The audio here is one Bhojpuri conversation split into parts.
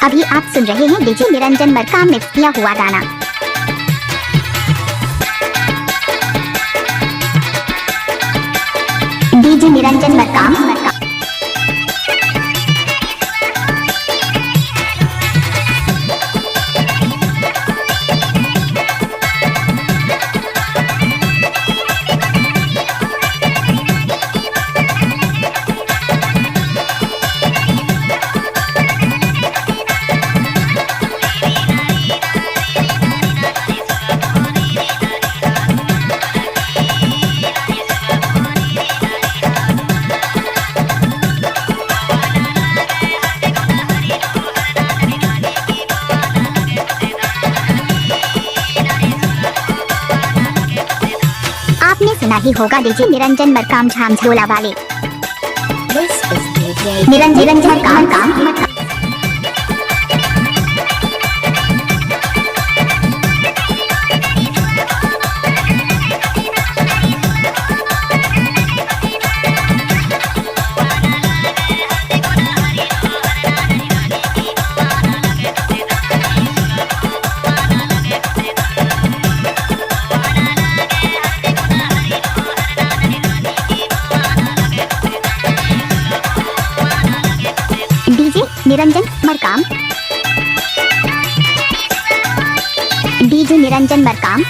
अभी आप सुन रहे हैं डीजे निरंजन मरकाम मिक्स किया हुआ गाना। डीजे निरंजन मरकाम। आपने सुना ही होगा डीजे निरंजन मरकाम झांझोला वाले। निरंजन मरकाम। डीजे निरंजन मरकाम। डीजे निरंजन मरकाम।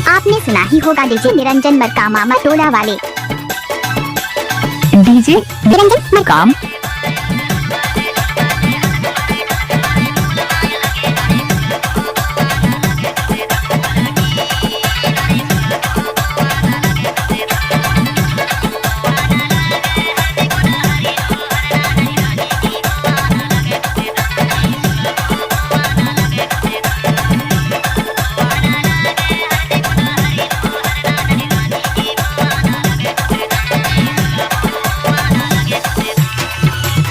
आपने सुना ही होगा डीजे निरंजन मरकाम मामा टोला वाले। डीजे निरंजन मरकाम।